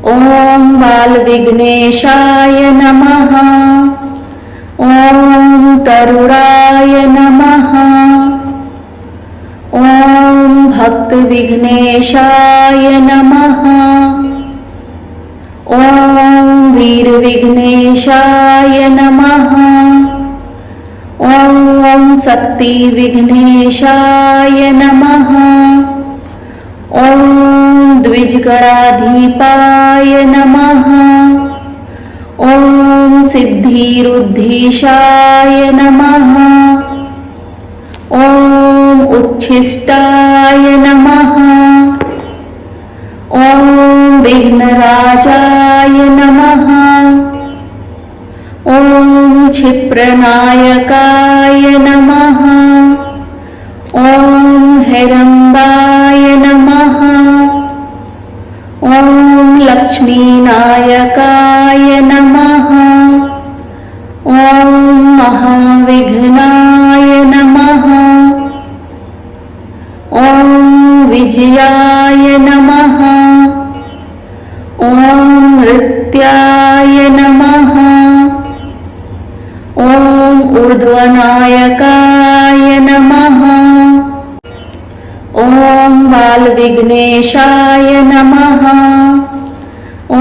ॐ बालविघ्नेशाय नमः। ॐ तरुणाय नमः। ॐ भक्तविघ्नेशाय नमः। ॐ वीरविघ्नेशाय नमः। ॐ शक्तिविघ्नेशाय नमः। ॐ द्विजगणाधिपाय नमः। ॐ सिद्धिरुद्धीशाय नमः। ॐ उच्छिष्टाय नमः। ॐ विघ्नराजाय नमः। ॐ क्षिप्रनायकाय नमः। ॐ हिरम्बाय नमः। ॐ लक्ष्मीनायकाय नमः। ॐ महाविघ्नाय नमः। ॐ विजयाय नमः। ॐ नृत्याय नमः। ॐ ऊर्ध्वनायकाय नमः। ॐ बालविघ्नेशाय नमः। ॐ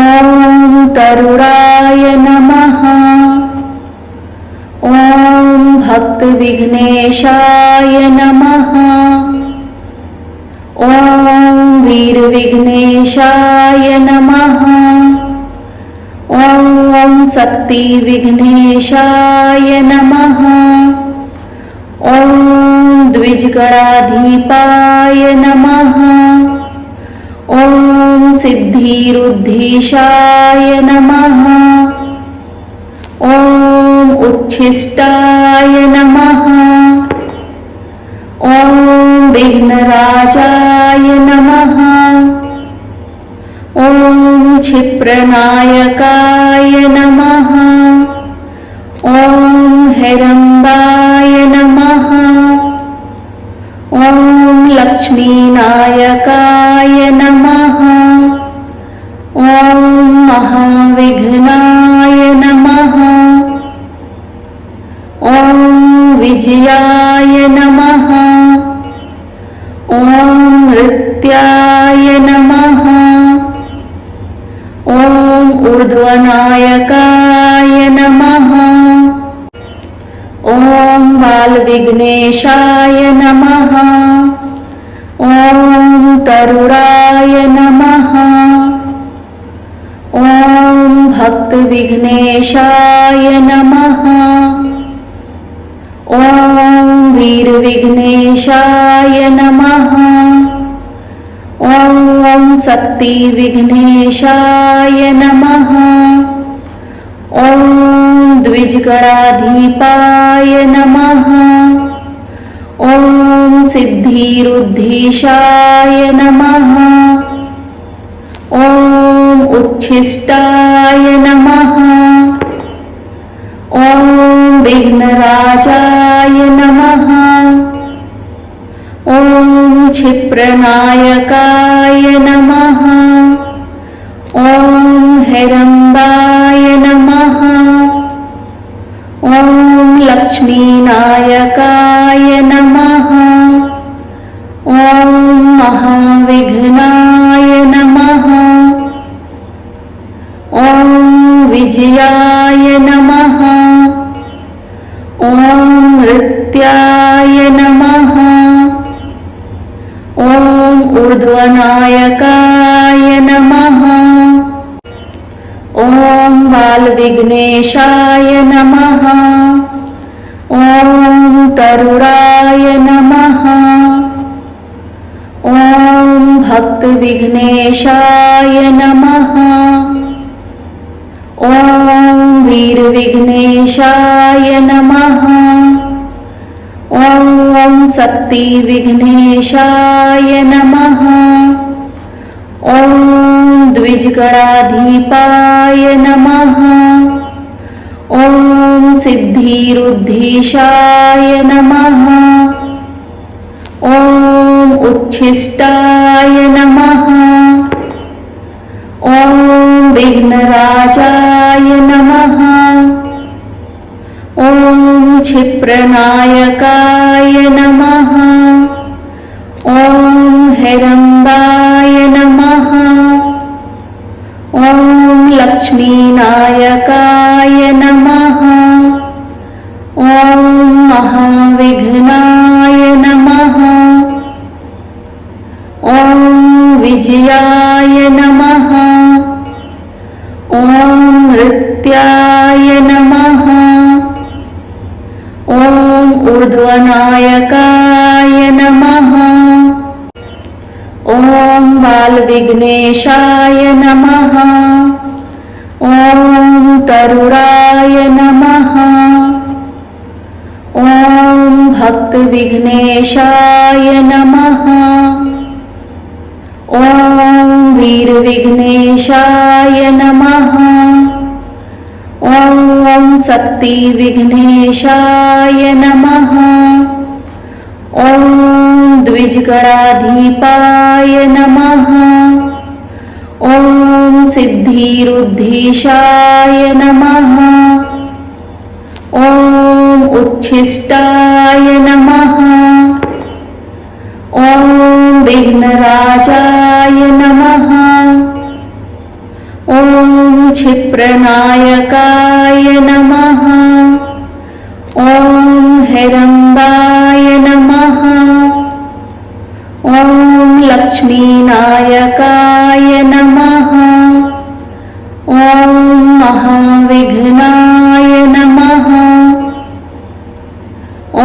तरुणाय नमः। ॐ भक्तविघ्नेशाय नमः। ॐ वीरविघ्नेशाय नमः। ॐ शक्तिविघ्नेशाय नमः। ॐ द्विजगणाधिपाय नमः। ॐ सिद्धिरुद्धीशाय नमः। ॐ उच्छिष्टाय नमः। ॐ विघ्नराजाय नमः। ॐ क्षिप्रनायकाय नमः। ॐ हिरम्बाय नमः। ॐ लक्ष्मीनायकाय नमः। ॐ महाविघ्नाय नमः। ॐ विजयाय नमः। ॐ नृत्याय नमः। ॐ ऊर्ध्वनायकाय नमः। ॐ बालविघ्नेशाय नमः। ॐ तरुणाय नमः। ॐ भक्तविघ्नेशाय नमः। ॐ वीरविघ्नेशाय नमः। ॐ शक्तिविघ्नेशाय नमः। ॐ द्विजगणाधिपाय नमः। ॐ सिद्धिरुद्धीशाय नमः। ॐ उच्छिष्टाय नमः। ॐ विघ्नराजाय नमः। ॐ क्षिप्रनायकाय नमः। ॐ हिरम्बाय नमः। ॐ लक्ष्मीनायकाय नमः। ॐ महाविघ्नाय नमः। ॐ विजयाय नमः। ॐ नृत्याय नमः। ॐ ऊर्ध्वनायकाय नमः। ॐ बालविघ्नेशाय नमः। ॐ तरुणाय नमः। ॐ भक्तविघ्नेशाय नमः। ॐ वीरविघ्नेशाय नमः। ॐ शक्तिविघ्नेशाय नमः। ॐ द्विजगणाधिपाय नमः। ॐ सिद्धिरुद्धीशाय नमः। ॐ उच्छिष्टाय नमः। ॐ विघ्नराजाय नमः। ॐ क्षिप्रनायकाय नमः। ॐ हेरम्बाय नमः। ॐ लक्ष्मीनायकाय नमः। ॐ महाविघ्नाय नमः। ॐ विजयाय नमः। ॐ नृत्याय नमः। ॐ ऊर्ध्वनायकाय नमः। ॐ बालविघ्नेशाय नमः। ॐ तरुराय नमः। ॐ भक्तविघ्नेशाय नमः। ॐ वीरविघ्नेशाय नमः। ॐ शक्तिविघ्नेशाय नमः। ॐ द्विजगणाधीपाय नमः। ॐ सिद्धिरुद्धीशाय नमः। ॐ उच्छिष्टाय नमः। ॐ विघ्नराजाय नमः। ॐ क्षिप्रनायकाय नमः। ॐ हेरम्बाय नमः। ॐ लक्ष्मीनायकाय नमः। ॐ महाविघ्नाय नमः।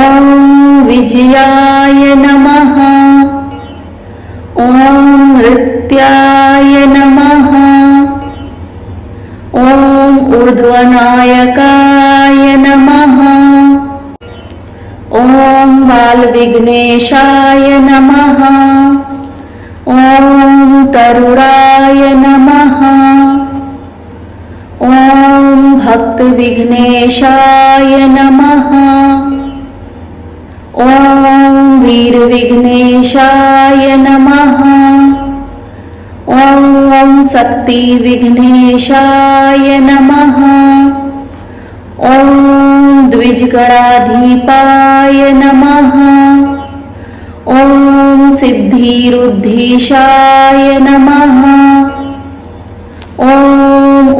ॐ विजयाय नमः। ॐ नृत्याय नमः। ॐ ऊर्ध्वनायकाय नमः। ॐ बालविघ्नेशाय नमः। ॐ तरुराय नमः। ॐ भक्तविघ्नेशाय नमः। ॐ वीरविघ्नेशाय नमः। ॐ शक्तिविघ्नेशाय नमः। ॐ द्विजगणाधीपाय नमः। ॐ सिद्धिरुद्धीशाय नमः। ॐ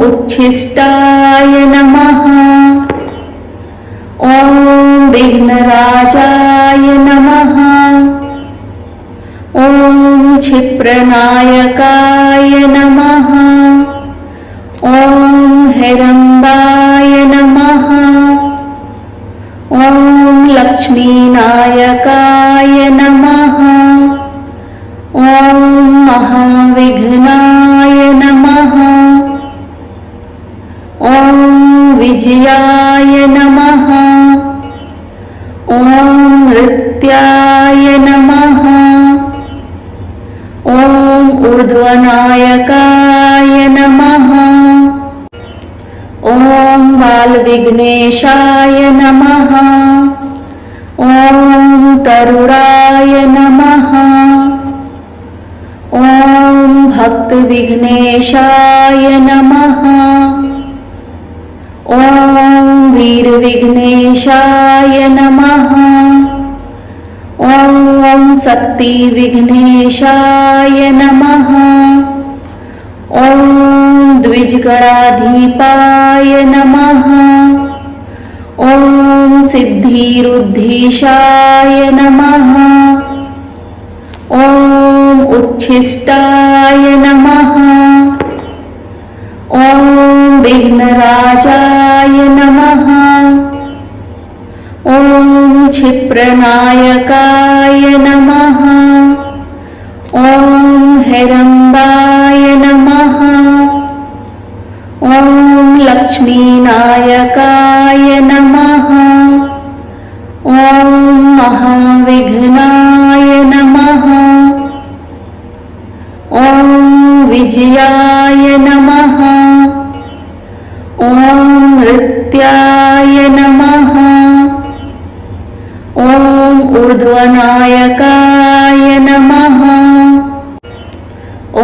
उच्छिष्टाय नमः। ॐ विघ्नराजाय नमः। ॐ क्षिप्रनायकाय नमः। ॐ हेरम्बाय नमः। ॐ लक्ष्मीनायकाय नमः। ॐ महाविघ्नाय नमः। ॐ विजयाय नमः। ॐ नृत्याय नमः। ॐ ऊर्ध्वनायकाय नमः। ॐ बालविघ्नेशाय नमः। ॐ तरुराय नमः। ॐ भक्तविघ्नेशाय नमः। ॐ वीरविघ्नेशाय नमः। ॐ शक्तिविघ्नेशाय नमः। ॐ द्विजगणाधीपाय नमः। ॐ सिद्धिरुद्धीशाय नमः। ॐ उच्छिष्टाय नमः। ॐ विघ्नराजाय नमः। ॐ क्षिप्रनायकाय नमः। ॐ हेरम्बाय नमः। ॐ लक्ष्मीनायकाय नमः। ॐ महाविघ्नाय नमः। ॐ विजयाय नमः। ॐ नृत्याय नमः। ॐ ऊर्ध्वनायकाय नमः। ॐ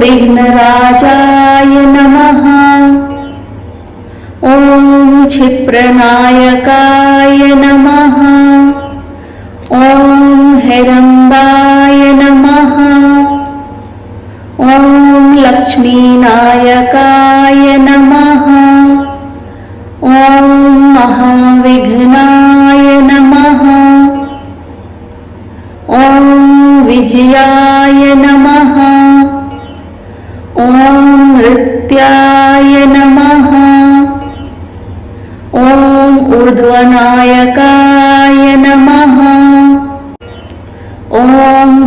विघ्नराजाय नमः। ॐ क्षिप्रनायकाय नमः। ॐ हिरम्बाय नमः। ॐ लक्ष्मीनायकाय नमः। ॐ महाविघ्नाय नमः। ॐ विजयाय नमः। ॐ नृत्याय नमः। ॐ ऊर्ध्वनायकाय नमः। ॐ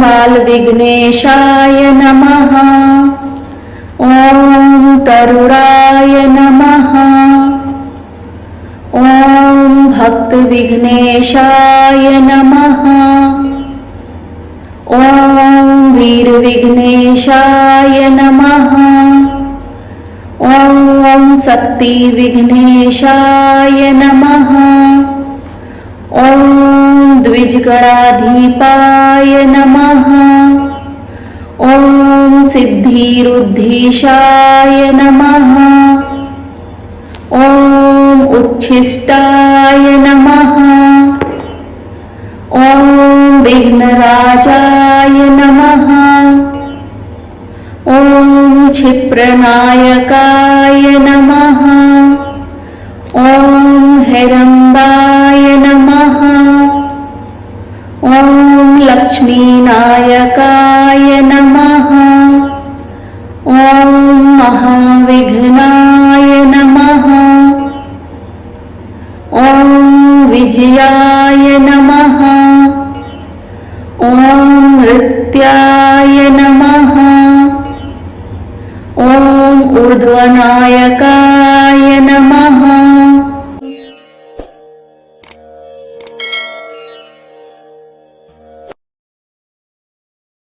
बालविघ्नेशाय नमः। ॐ तरुणाय नमः। ॐ भक्तविघ्नेशाय नमः। ॐ वीरविघ्नेशाय नमः। ॐ शक्तिविघ्नेशाय नमः। ॐ द्विजगणाधिपाय नमः। ॐ सिद्धिरुद्धीशाय नमः। ॐ उच्छिष्टाय नमः। ॐ विघ्नराजाय नमः। ॐ क्षिप्रनायकाय नमः। ॐ हिरम्बाय नमः। ॐ लक्ष्मीनायकाय नमः। ॐ महाविघ्नाय नमः। ॐ विजयाय नमः। ॐ नृत्याय नमः। ॐ ऊर्ध्वनायकाय नमः।